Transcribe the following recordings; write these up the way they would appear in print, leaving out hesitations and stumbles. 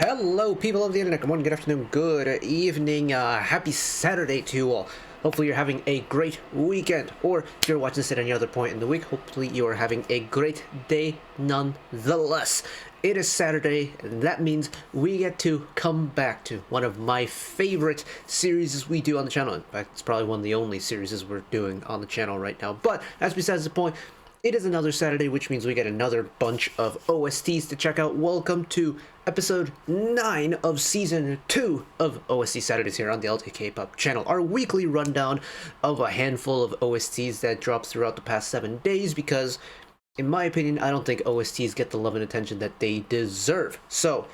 Hello, people of the internet. Good morning, good afternoon, good evening. Happy Saturday to you all. Hopefully you're having a great weekend, or if you're watching this at any other point in the week, hopefully you are having a great day nonetheless. It is Saturday, and that means we get to come back to one of my favorite series we do on the channel. In fact, it's probably one of the only series we're doing on the channel right now. But that's besides the point. It is another Saturday, which means we get another bunch of OSTs to check out. Welcome to episode 9 of season 2 of OST Saturdays here on the LTK-pop channel. Our weekly rundown of a handful of OSTs that dropped throughout the past 7 days because, in my opinion, I don't think OSTs get the love and attention that they deserve. So,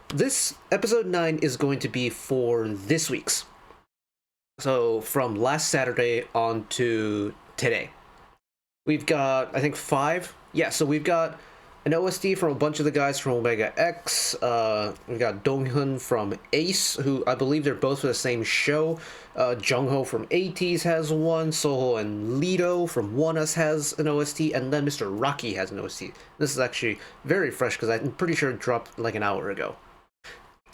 this episode 9 is going to be for this week's. So, from last Saturday on to today. We've got, I think, 5. Yeah, so we've got an OST from a bunch of the guys from Omega X. We've got Donghun from ACE, who I believe they're both for the same show. Jongho from ATEEZ has one. Seoho and Leedo from ONEUS has an OST. And then Mr. Rocky has an OST. This is actually very fresh because I'm pretty sure it dropped like an hour ago.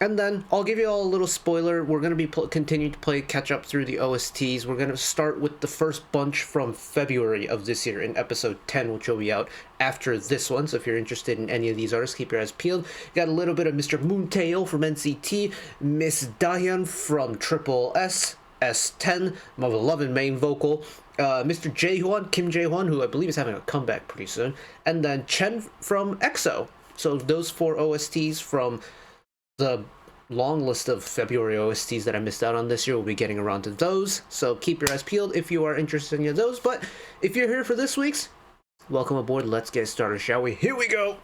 And then, I'll give you all a little spoiler, we're going to be continuing to play catch-up through the OSTs. We're going to start with the first bunch from February of this year in episode 10, which will be out after this one. So if you're interested in any of these artists, keep your eyes peeled. Got a little bit of Mr. Moontail from NCT, Miss Jaehan from Triple S, S10, my beloved main vocal, Mr. Jaehan, Kim Jaehan, who I believe is having a comeback pretty soon, and then Chen from EXO. So those 4 OSTs from the long list of February OSTs that I missed out on this year. We'll be getting around to those, so keep your eyes peeled if you are interested in any of those. But if you're here for this week's, welcome aboard. Let's get started, shall we? Here we go!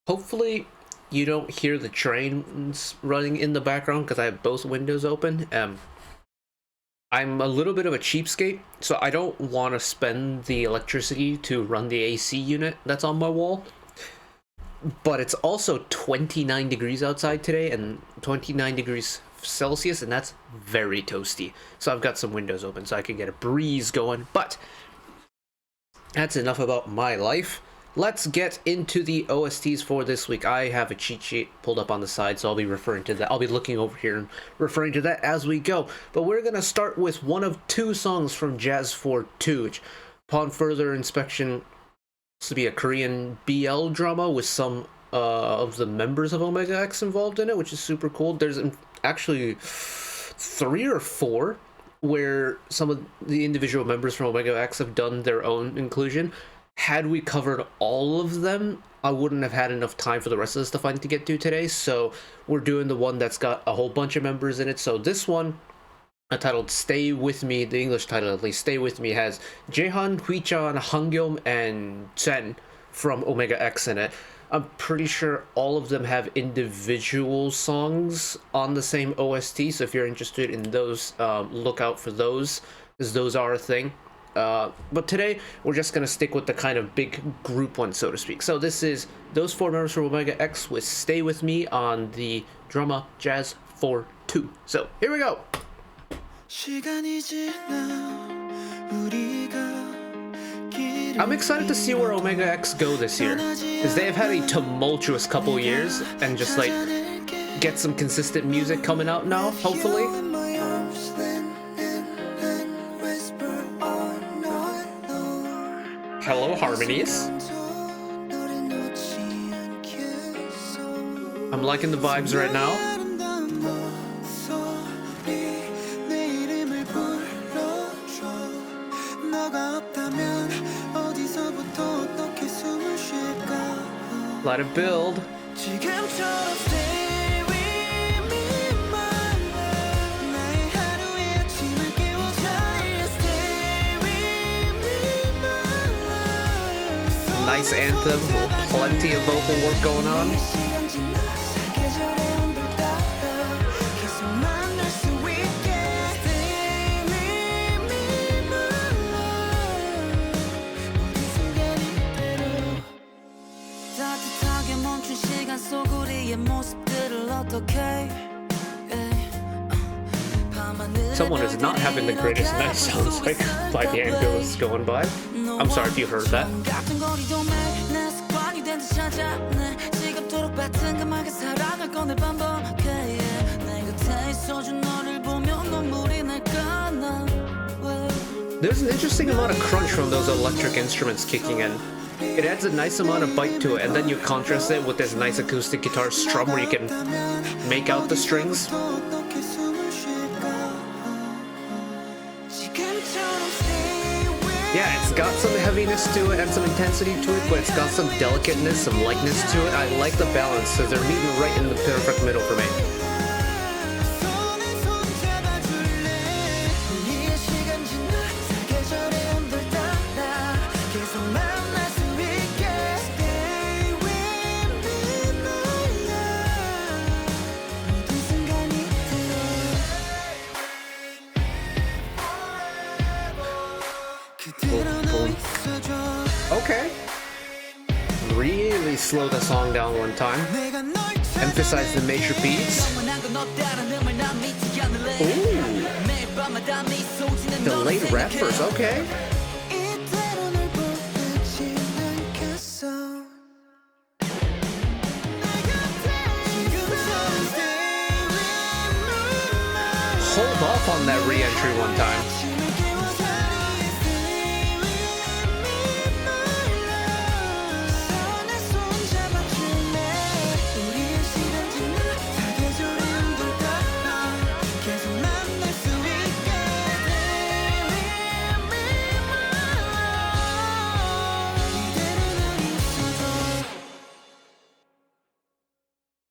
Hopefully you don't hear the trains running in the background because I have both windows open. I'm a little bit of a cheapskate, so I don't want to spend the electricity to run the AC unit that's on my wall. But it's also 29 degrees outside today and 29 degrees Celsius, and that's very toasty. So I've got some windows open so I can get a breeze going. But that's enough about my life. Let's get into the OSTs for this week. I have a cheat sheet pulled up on the side, so I'll be referring to that. I'll be looking over here and referring to that as we go. But we're going to start with one of 2 songs from Jazz for 2, which, upon further inspection, this to be a Korean BL drama with some of the members of Omega X involved in it, which is super cool. There's actually 3 or 4 where some of the individual members from Omega X have done their own inclusion. Had we covered all of them, I wouldn't have had enough time for the rest of the stuff I need to get to today, so we're doing the one that's got a whole bunch of members in it. So this one, titled Stay With Me, the English title at least, Stay With Me, has Jaehan, Hwichan, Hangyeom, and Chen from Omega X in it. I'm pretty sure all of them have individual songs on the same OST, so if you're interested in those, look out for those, because those are a thing. But today, we're just going to stick with the kind of big group one, so to speak. So this is those 4 members from Omega X with Stay With Me on the drama Jazz for 2. So, here we go! I'm excited to see where Omega X go this year, because they have had a tumultuous couple years, and just like, get some consistent music coming out now, hopefully. Hello, harmonies. I'm liking the vibes right now. Let it build. Nice anthem, plenty of vocal work going on. Someone is not having the greatest night, sounds like, by the angle it's going by. I'm sorry if you heard that. There's an interesting amount of crunch from those electric instruments kicking in. It adds a nice amount of bite to it, and then you contrast it with this nice acoustic guitar strum where you can make out the strings. Yeah, it's got some heaviness to it and some intensity to it, but it's got some delicateness, some lightness to it. I like the balance, so they're meeting right in the perfect middle for me. Okay. Really slow the song down one time. Emphasize the major beats. Ooh. Delayed rap verse, okay. Hold off on that re-entry one time.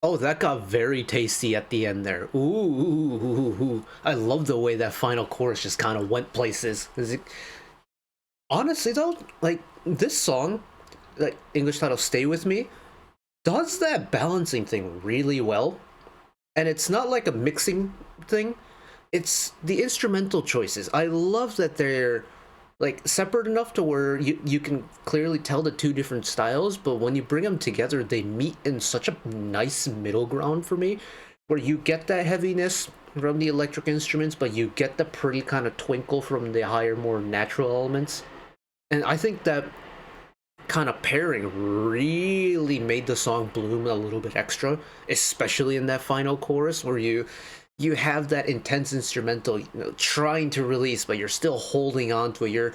Oh, that got very tasty at the end there. Ooh. I love the way that final chorus just kind of went places. Honestly though, like, this song, like, English title Stay With Me, does that balancing thing really well. And it's not like a mixing thing. It's the instrumental choices. I love that they're like separate enough to where you can clearly tell the two different styles, but when you bring them together, they meet in such a nice middle ground for me, where you get that heaviness from the electric instruments, but you get the pretty kind of twinkle from the higher, more natural elements. And I think that kind of pairing really made the song bloom a little bit extra, especially in that final chorus where you have that intense instrumental, trying to release, but you're still holding on to it.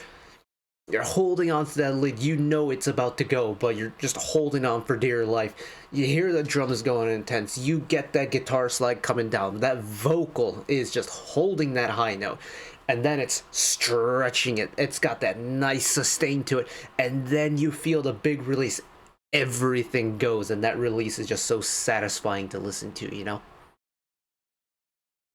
You're holding on to that lead. You know it's about to go, but you're just holding on for dear life. You hear the drums going intense. You get that guitar slide coming down. That vocal is just holding that high note. And then it's stretching it. It's got that nice sustain to it. And then you feel the big release. Everything goes, and that release is just so satisfying to listen to, you know?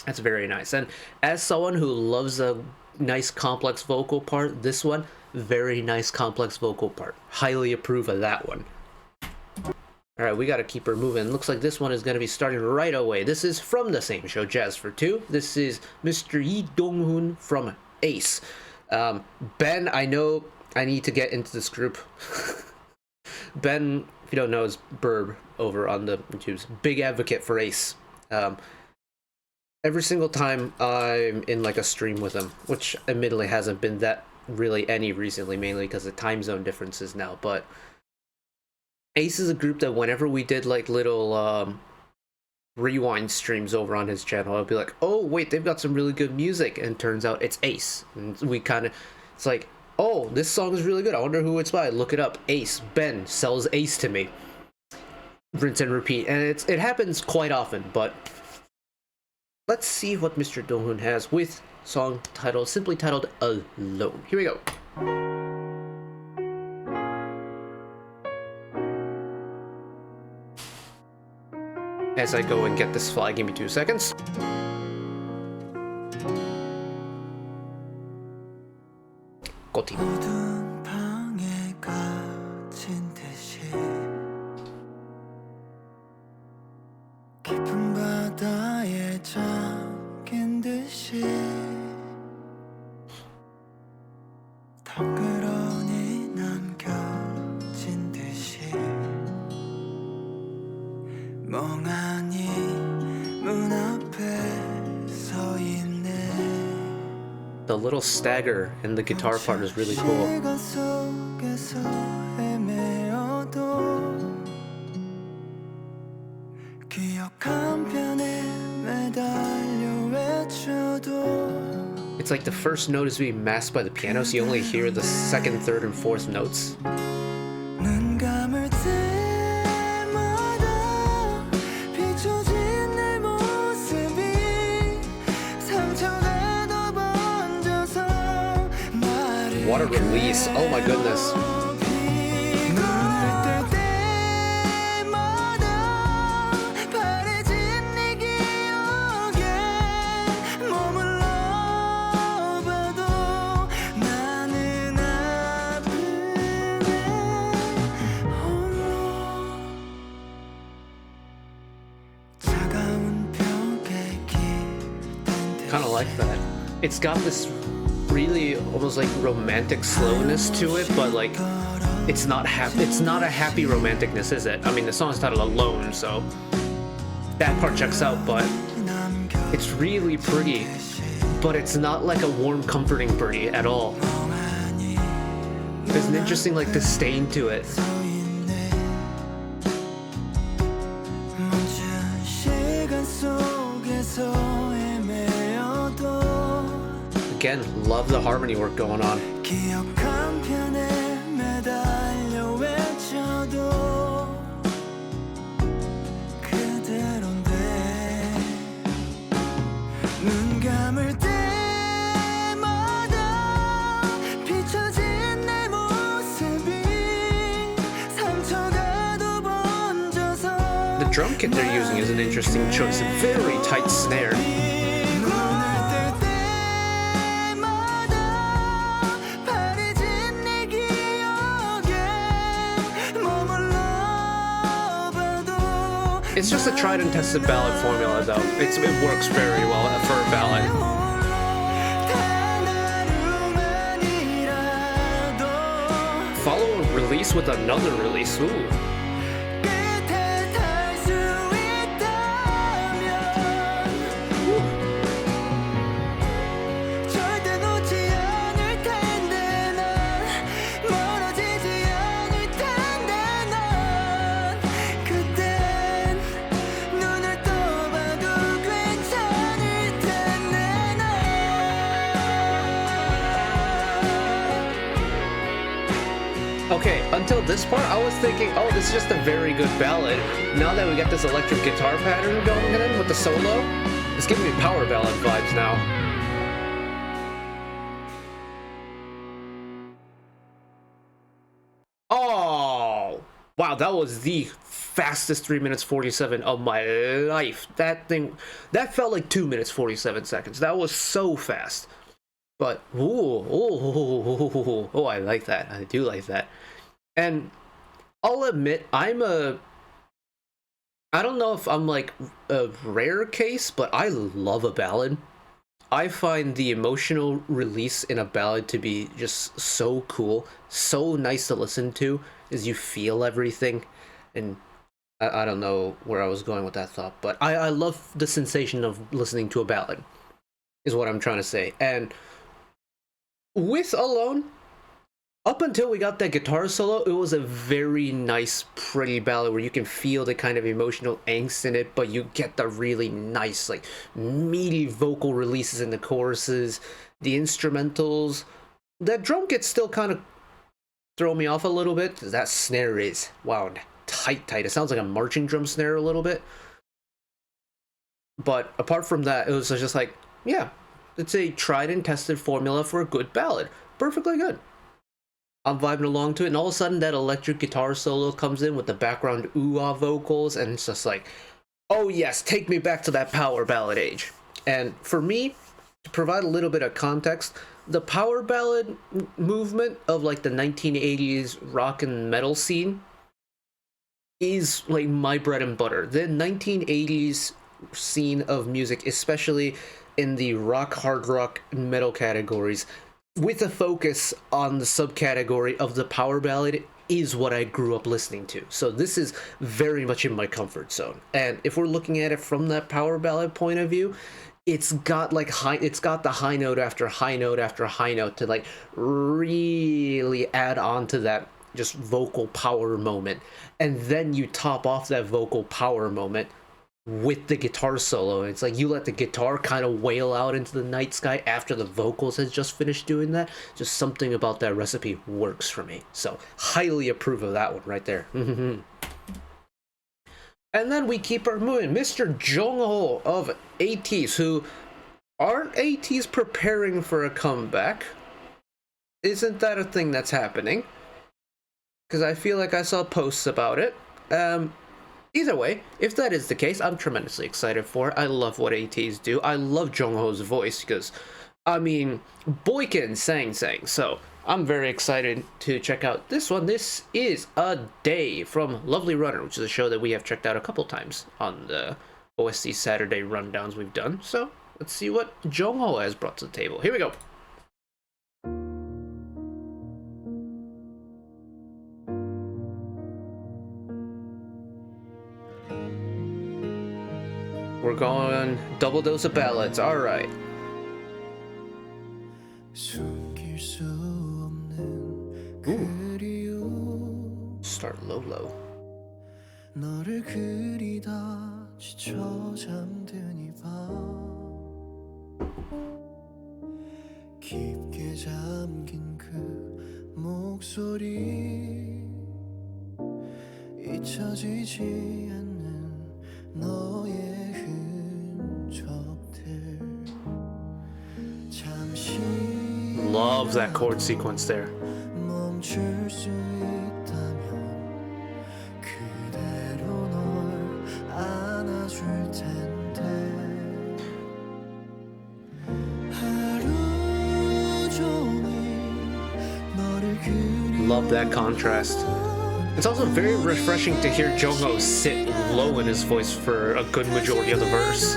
That's very nice. And as someone who loves a nice complex vocal part, this one, very nice complex vocal part. Highly approve of that one. Alright, we gotta keep her moving. Looks like this one is gonna be starting right away. This is from the same show, Jazz for Two. This is Mr. Yi Donghun from ACE. Ben, I know I need to get into this group. Ben, if you don't know, is Burb over on the YouTube's big advocate for ACE. Every single time I'm in like a stream with him, which admittedly hasn't been that really any recently, mainly because of time zone differences now, but ACE is a group that whenever we did like little rewind streams over on his channel, I'd be like, oh wait, they've got some really good music, and turns out it's ACE. And we kind of, it's like, oh, this song is really good, I wonder who it's by. Look it up. ACE. Ben sells ACE to me. Rinse and repeat. And it happens quite often, but let's see what Mr. Donghun has with song titled, simply titled Alone. Here we go. As I go and get this fly, give me 2 seconds. Continue. 멍하니 문 앞에 서 있네. The little stagger in the guitar part is really cool. 시간 속에서 헤매어도 기억 한 편에 매달려 외쳐도 It's like the first note is being masked by the piano, so you only hear the second, third, and fourth notes. 눈 감을 때마다 비춰진 내 모습이 상처가 더 번져서 나를 What a release. Oh my goodness. Kind of like that. It's got this really almost like romantic slowness to it, but like it's not happy. It's not a happy romanticness, is it? I mean, the song's titled Alone, so that part checks out, but it's really pretty, but it's not like a warm, comforting pretty at all. There's an interesting like disdain to it. Again, love the harmony work going on. The drum kit they're using is an interesting choice. A very tight snare. It's just a tried and tested ballad formula, though. It works very well for a ballad. Follow a release with another release. Ooh. Okay, until this part, I was thinking, oh, this is just a very good ballad. Now that we got this electric guitar pattern going in with the solo, it's giving me power ballad vibes now. Oh, wow, that was the fastest 3 minutes 47 of my life. That felt like 2 minutes 47 seconds. That was so fast. But, oh, I like that. I do like that. And I'll admit, I don't know if I'm like a rare case, but I love a ballad. I find the emotional release in a ballad to be just so cool, so nice to listen to, as you feel everything. And I don't know where I was going with that thought, but I love the sensation of listening to a ballad, is what I'm trying to say. And with Alone, up until we got that guitar solo, it was a very nice, pretty ballad where you can feel the kind of emotional angst in it, but you get the really nice, like, meaty vocal releases in the choruses, the instrumentals. That drum kit still kind of throw me off a little bit. That snare is, wow, tight. It sounds like a marching drum snare a little bit. But apart from that, it was just like, yeah, it's a tried and tested formula for a good ballad. Perfectly good. I'm vibing along to it, and all of a sudden that electric guitar solo comes in with the background ooh-ah vocals, and it's just like, oh yes, take me back to that power ballad age. And for me, to provide a little bit of context, the power ballad movement of like the 1980s rock and metal scene is like my bread and butter. The 1980s scene of music, especially in the rock, hard rock, metal categories, with a focus on the subcategory of the power ballad, is what I grew up listening to. So this is very much in my comfort zone. And if we're looking at it from that power ballad point of view, it's got the high note after high note after high note to like really add on to that just vocal power moment. And then you top off that vocal power moment with the guitar solo. It's like you let the guitar kind of wail out into the night sky after the vocals has just finished doing that. Just something about that recipe works for me. So highly approve of that one right there. And then we keep our moving. Mr. Jongho of ATEEZ, who aren't ATEEZ preparing for a comeback? Isn't that a thing that's happening? Because I feel like I saw posts about it. Either way, if that is the case, I'm tremendously excited for it. I love what ATEEZ do. I love Jongho's voice because, I mean, boykin sang. So I'm very excited to check out this one. This is A Day from Lovely Runner, which is a show that we have checked out a couple times on the OST Saturday rundowns we've done. So let's see what Jongho has brought to the table. Here we go. We're going double dose of ballads. All right. Ooh. Start low. 너를 그리다 지쳐 잠드니 봐 깊게 잠긴 그 목소리 잊혀지지 않는 너의 Love that chord sequence there. Love that contrast. It's also very refreshing to hear Jongho sit low in his voice for a good majority of the verse.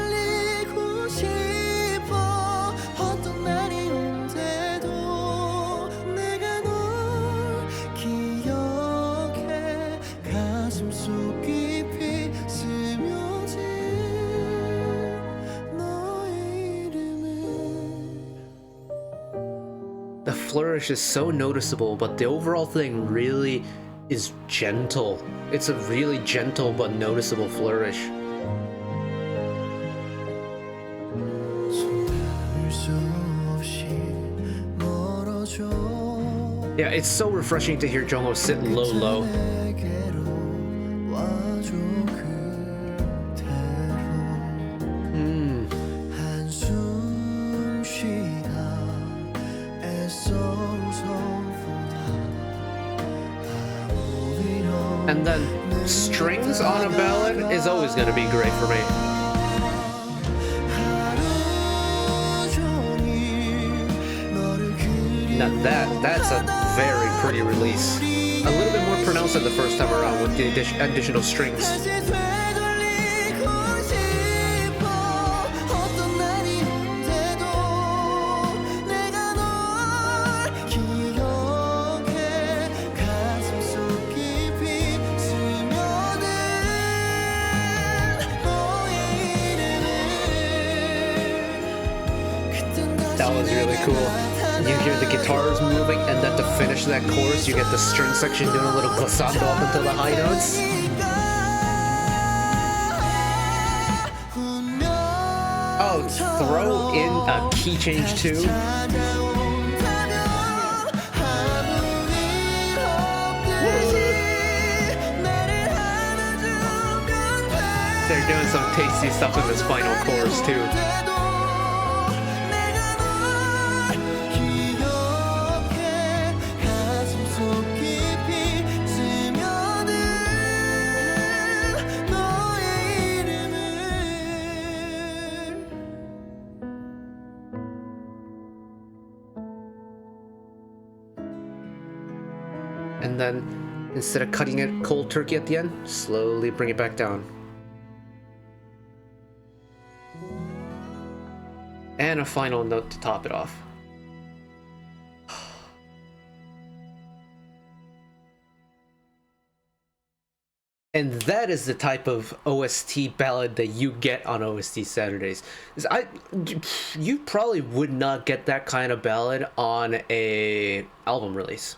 The flourish is so noticeable, but the overall thing really is gentle. It's a really gentle but noticeable flourish. Yeah, it's so refreshing to hear Jongho sit low. And then strings on a ballad is always going to be great for me. Now that's a very pretty release. A little bit more pronounced than the first time around with the additional strings. That was really cool. You hear the guitars moving, and then to finish that chorus, you get the string section doing a little glissando up until the high notes. Oh, throw in a key change too. They're doing some tasty stuff in this final chorus too. And then, instead of cutting it cold turkey at the end, slowly bring it back down. And a final note to top it off. And that is the type of OST ballad that you get on OST Saturdays. You probably would not get that kind of ballad on a album release.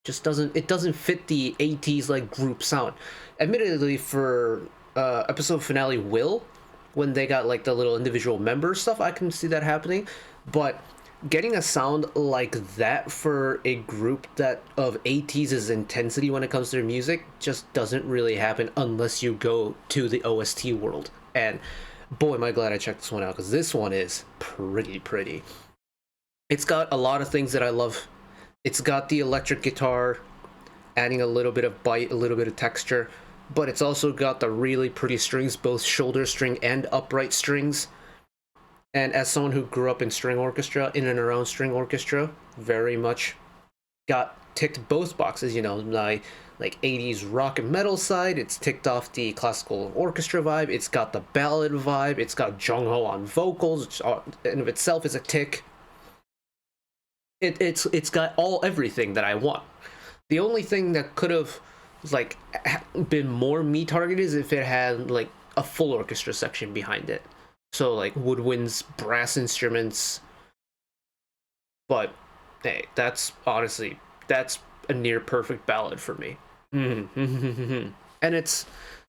It doesn't fit the ATEEZ like group sound. Admittedly, for episode finale when they got like the little individual member stuff, I can see that happening. But getting a sound like that for a group that of ATEEZ's intensity when it comes to their music just doesn't really happen unless you go to the OST world. And boy, am I glad I checked this one out, because this one is pretty. It's got a lot of things that I love. It's got the electric guitar, adding a little bit of bite, a little bit of texture, but it's also got the really pretty strings, both shoulder string and upright strings. And as someone who grew up in string orchestra, in and around string orchestra, very much ticked both boxes. You know, my like 80s rock and metal side, it's ticked off the classical orchestra vibe, it's got the ballad vibe, it's got Jongho on vocals, which in of itself is a tick. It's got everything that I want. The only thing that could have like been more me targeted is if it had like a full orchestra section behind it. So like woodwinds, brass instruments. But hey, that's a near perfect ballad for me. And it's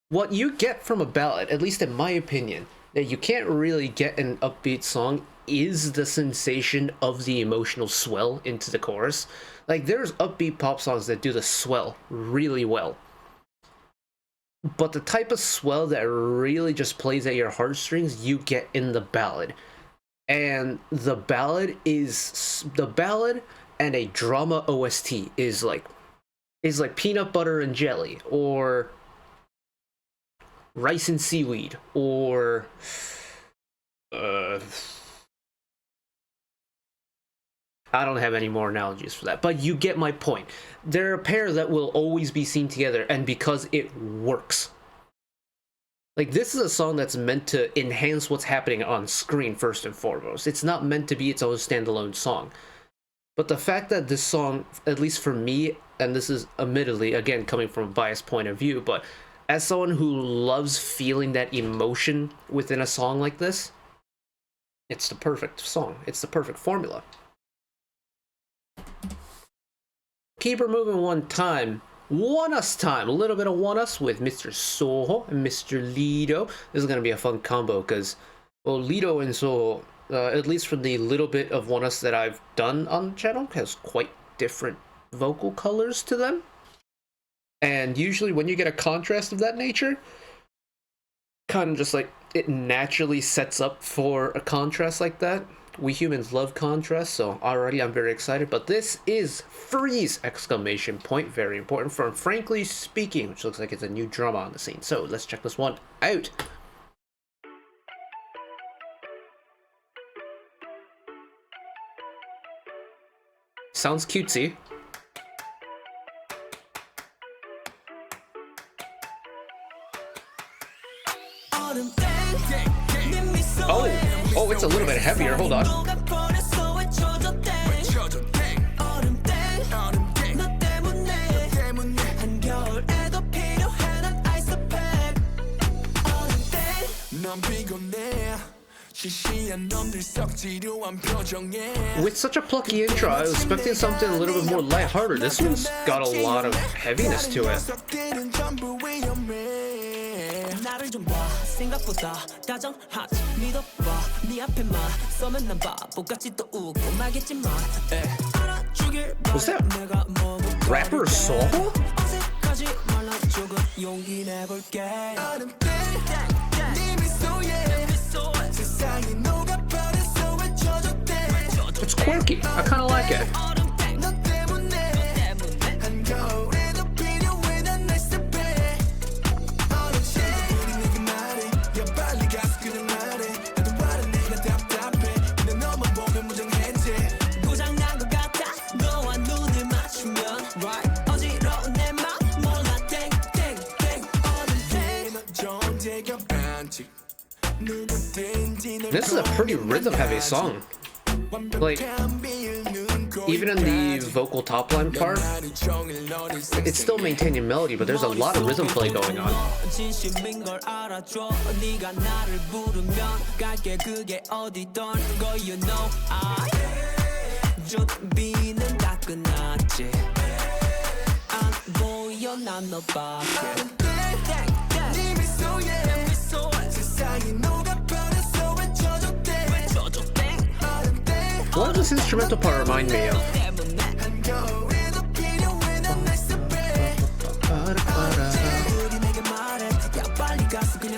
what you get from a ballad, at least in my opinion, that you can't really get in an upbeat song, is the sensation of the emotional swell into the chorus. Like, there's upbeat pop songs that do the swell really well, but the type of swell that really just plays at your heartstrings, you get in the ballad. And the ballad and a drama OST is like peanut butter and jelly, or rice and seaweed, or I don't have any more analogies for that, but you get my point. They're a pair that will always be seen together, and because it works. Like, this is a song that's meant to enhance what's happening on screen first and foremost. It's not meant to be its own standalone song. But the fact that this song, at least for me, and this is admittedly, again, coming from a biased point of view, but as someone who loves feeling that emotion within a song like this, it's the perfect song. It's the perfect formula. Keep her moving one time. ONEUS time. A little bit of ONEUS with Mr. Seoho and Mr. Leedo. This is going to be a fun combo because, well, Leedo and Seoho, at least from the little bit of ONEUS that I've done on the channel, has quite different vocal colors to them. And usually when you get a contrast of that nature, kind of just like it naturally sets up for a contrast like that. We humans love contrast, so already I'm very excited. But this is Freeze! Exclamation point. Very important from Frankly Speaking, which looks like it's a new drama on the scene. So let's check this one out. Sounds cutesy. Oh, it's a little bit heavier. Hold on. With such a plucky intro, I was expecting something a little bit more lighthearted. This one's got a lot of heaviness to it. 나를 좀 봐 생각보다 다정하지 믿어봐 네 앞에만 서면 난 바보같이 또 웃고 말겠지만 알아주길 바래 내가 뭐 rapper Seoho? 어색하지 말라 조금 용기 내볼게 It's quirky. I kind of like it. This is a pretty rhythm-heavy song. Like, even in the vocal top line part, it's still maintaining melody, but there's a lot of rhythm play going on. What does this instrumental part remind me of?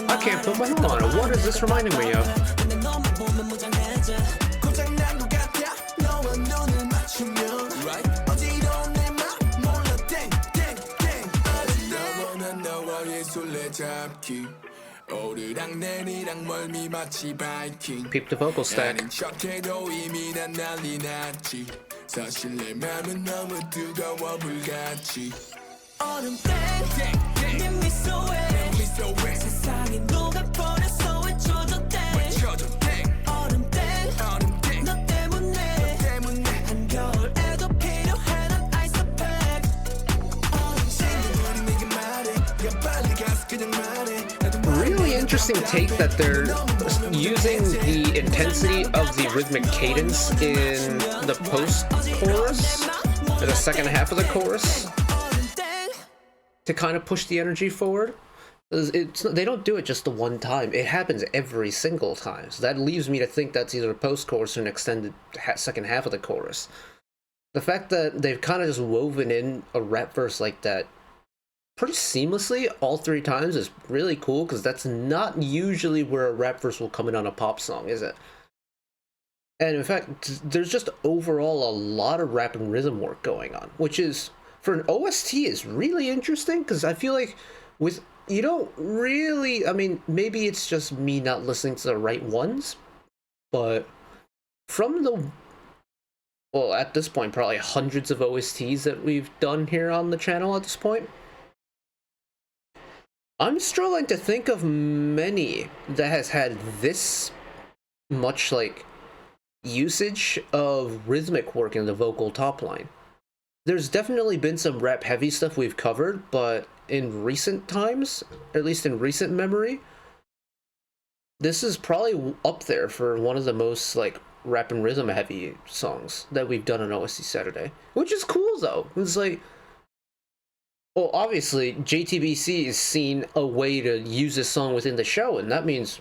I can't put my name on it. What is this reminding me of? Peep the vocal stack. Really interesting take that they're using the intensity of the rhythmic cadence in the post-chorus, or the second half of the chorus, to kind of push the energy forward. They don't do it just the one time. It happens every single time. So that leaves me to think that's either a post-chorus or an extended second half of the chorus. The fact that they've kind of just woven in a rap verse like that pretty seamlessly all three times is really cool, because that's not usually where a rap verse will come in on a pop song, is it? And in fact, there's just overall a lot of rap and rhythm work going on, which is, for an OST, is really interesting, because I feel like with, you don't really, I mean, maybe it's just me not listening to the right ones, but from the, well, at this point, probably hundreds of OSTs that we've done here on the channel at this point, I'm struggling to think of many that has had this much, like, usage of rhythmic work in the vocal top line. There's definitely been some rap heavy stuff we've covered, but in recent times, or at least in recent memory, this is probably up there for one of the most, like, rap and rhythm heavy songs that we've done on OST Saturday. Which is cool, though. It's like, well, obviously, JTBC has seen a way to use this song within the show, and that means,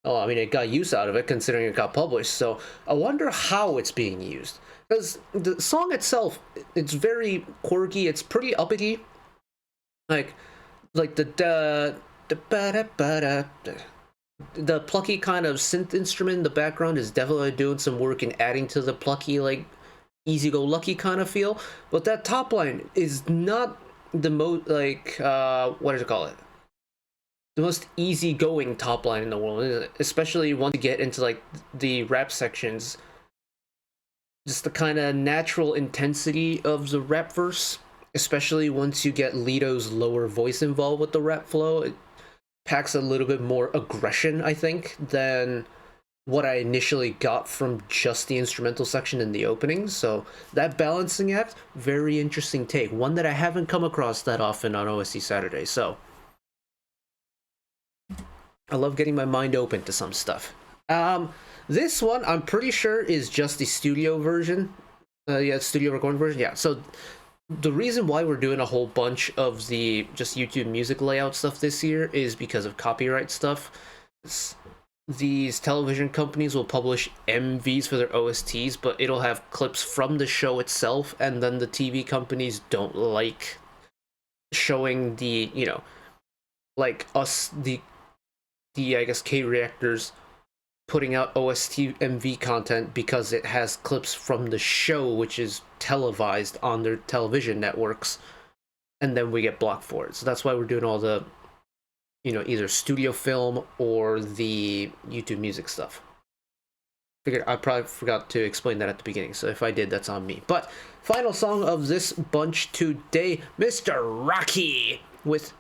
oh, I mean, it got use out of it, considering it got published, so I wonder how it's being used. Because the song itself, it's very quirky, it's pretty uppity. Like the plucky kind of synth instrument in the background is definitely doing some work in adding to the plucky, like, easy-go-lucky kind of feel, but that top line is not the most, like, what does it call it? The most easygoing top line in the world, especially once you get into, like, the rap sections. Just the kind of natural intensity of the rap verse, especially once you get Leedo's lower voice involved with the rap flow, it packs a little bit more aggression, I think, than what I initially got from just the instrumental section in the opening. So that balancing act, very interesting take, one that I haven't come across that often on OST Saturday. So I love getting my mind open to some stuff. This one I'm pretty sure is just the studio version. Yeah, studio recording version. Yeah, so the reason why we're doing a whole bunch of the just YouTube music layout stuff this year is because of copyright stuff. These television companies will publish MVs for their OSTs, but it'll have clips from the show itself, and then the TV companies don't like showing the, you know, like us, the I guess K-reactors putting out OST MV content because it has clips from the show, which is televised on their television networks, and then we get blocked for it. So that's why we're doing all the, you know, either studio film or the YouTube music stuff. Figured I probably forgot to explain that at the beginning, so if I did, that's on me. But final song of this bunch today, Mr. Rocky with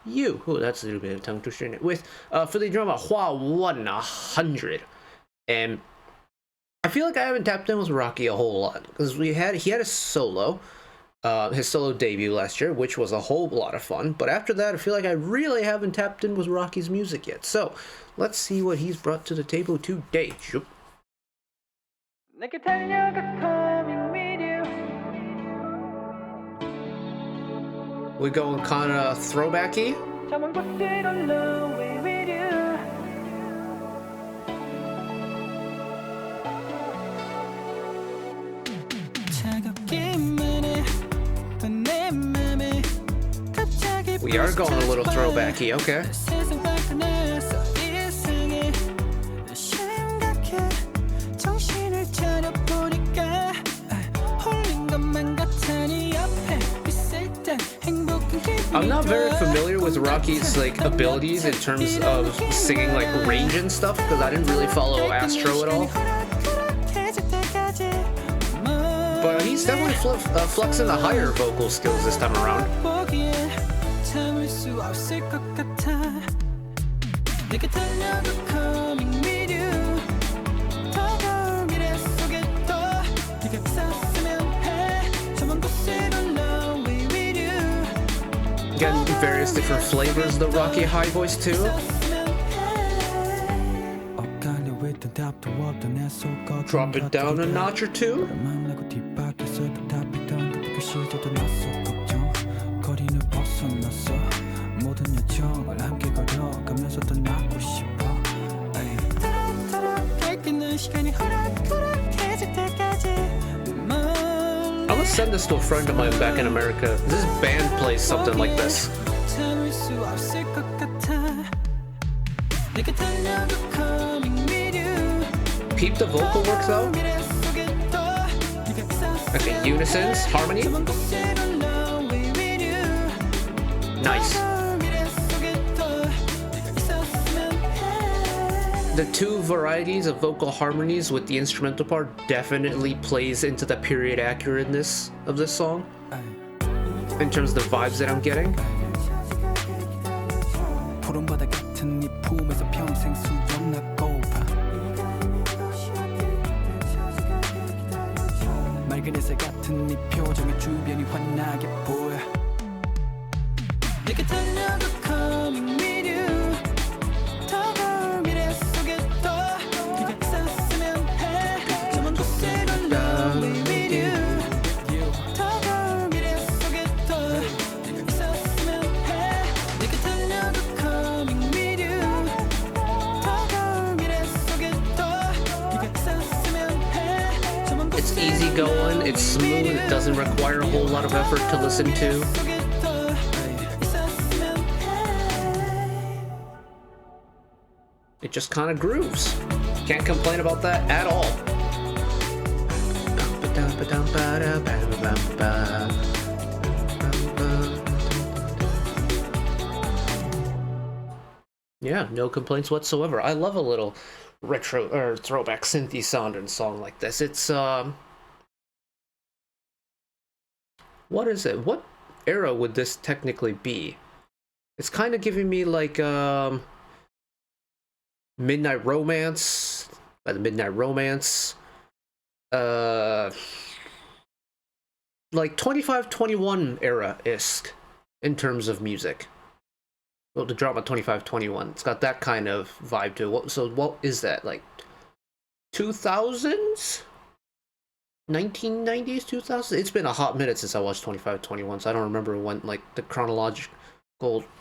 You. Oh, that's a little bit of tongue twister in it. With for the drama Hwa 100. And I feel like I haven't tapped in with Rocky a whole lot because he had a solo, his solo debut last year, which was a whole lot of fun. But after that, I feel like I really haven't tapped in with Rocky's music yet. So let's see what he's brought to the table today. We going kind of throwbacky. We are going a little throwbacky, okay. I'm not very familiar with Rocky's like abilities in terms of singing like range and stuff because I didn't really follow Astro at all. But he's definitely flexing the higher vocal skills this time around. Again, various different flavors of the Rocky high voice too. Drop it down a notch or two. I'm gonna send this to a friend of mine back in America. This band plays something like this. Peep the vocal work though. Okay, unisons, harmony. Nice. The two varieties of vocal harmonies with the instrumental part definitely plays into the period accurateness of this song in terms of the vibes that I'm getting. It's easy going, it's smooth, it doesn't require a whole lot of effort to listen to. It just kind of grooves. Can't complain about that at all. Yeah, no complaints whatsoever. I love a little retro or throwback synthy sound and song like this. It's what is it? What era would this technically be? It's kind of giving me like Midnight Romance, by the Midnight Romance, like 25-21 era-esque in terms of music. Well, the drama 25-21, it's got that kind of vibe to it. So what is that, like 2000s? 1990s, 2000s? It's been a hot minute since I watched 25-21, so I don't remember when, like, the chronological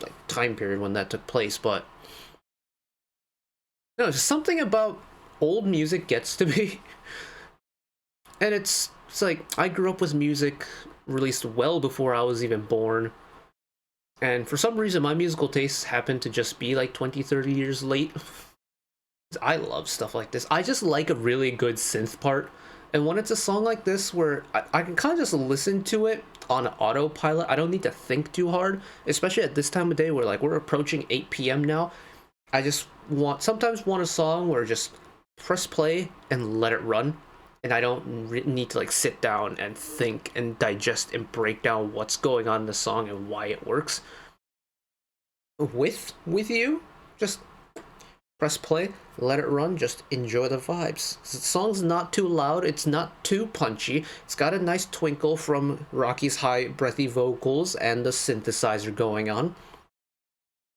like time period when that took place, but no, just something about old music gets to me. And it's like, I grew up with music released well before I was even born. And for some reason, my musical tastes happen to just be like 20-30 years late. I love stuff like this. I just like a really good synth part. And when it's a song like this where I can kind of just listen to it on autopilot, I don't need to think too hard, especially at this time of day where like we're approaching 8 p.m. now. I just sometimes want a song where just press play and let it run. And I don't need to like sit down and think and digest and break down what's going on in the song and why it works. With you, just press play, let it run, just enjoy the vibes. The song's not too loud, it's not too punchy, it's got a nice twinkle from Rocky's high breathy vocals and the synthesizer going on.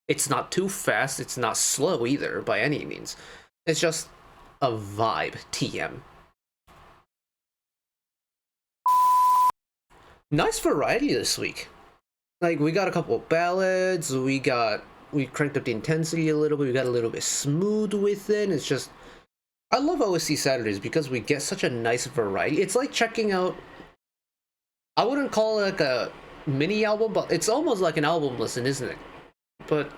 It's not too fast, it's not slow either by any means. It's just a vibe, TM. Nice variety this week. Like, we got a couple of ballads, we cranked up the intensity a little bit, we got a little bit smooth with it. It's just, I love OST Saturdays because we get such a nice variety. It's like checking out, I wouldn't call it like a mini album, but it's almost like an album listen, isn't it? But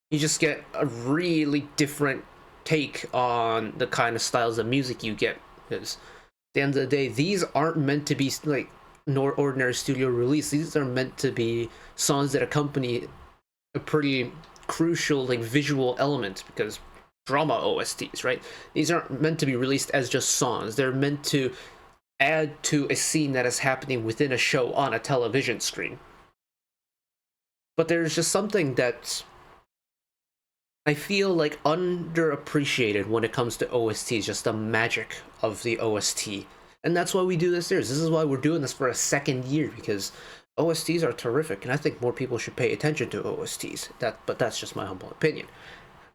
you just get a really different take on the kind of styles of music you get. Because at the end of the day, these aren't meant to be like nor ordinary studio release. These are meant to be songs that accompany a pretty crucial like visual element, because drama OSTs, right? These aren't meant to be released as just songs. They're meant to add to a scene that is happening within a show on a television screen. But there's just something that's, I feel like, underappreciated when it comes to OSTs, just the magic of the OST. And that's why we do this series. This is why we're doing this for a second year, because OSTs are terrific, and I think more people should pay attention to OSTs. But that's just my humble opinion.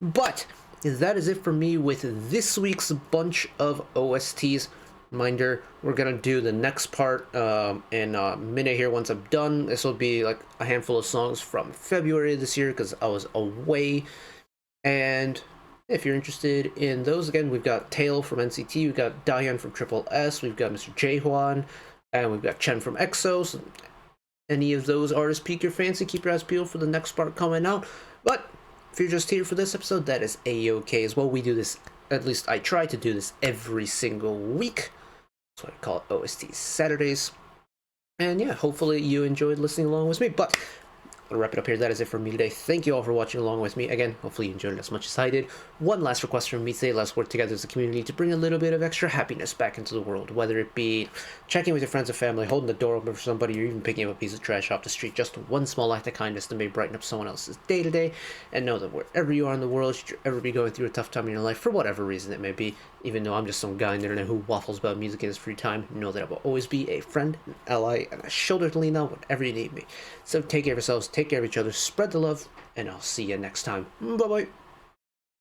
But that is it for me with this week's bunch of OSTs. Reminder, we're gonna do the next part in a minute here once I'm done. This will be like a handful of songs from February this year because I was away. And if you're interested in those, again, we've got Tail from NCT, we've got Jaehan from Triple S, we've got Mr. Jaehan, and we've got Chen from EXO. So any of those artists pique your fancy, keep your eyes peeled for the next part coming out. But if you're just here for this episode, that is A-OK as well. We do this, at least I try to do this every single week. That's what I call it, OST Saturdays. And yeah, hopefully you enjoyed listening along with me. But I'll wrap it up here. That is it for me today. Thank you all for watching along with me. Again, hopefully you enjoyed it as much as I did. One last request from me today. Let's work together as a community to bring a little bit of extra happiness back into the world. Whether it be checking with your friends and family, holding the door open for somebody, or even picking up a piece of trash off the street. Just one small act of kindness to maybe brighten up someone else's day to day. And know that wherever you are in the world, should you ever be going through a tough time in your life, for whatever reason it may be, even though I'm just some guy on the internet who waffles about music in his free time, know that I will always be a friend, an ally, and a shoulder to lean on whenever you need me. So take care of yourselves, take care of each other, spread the love, and I'll see you next time. Bye-bye.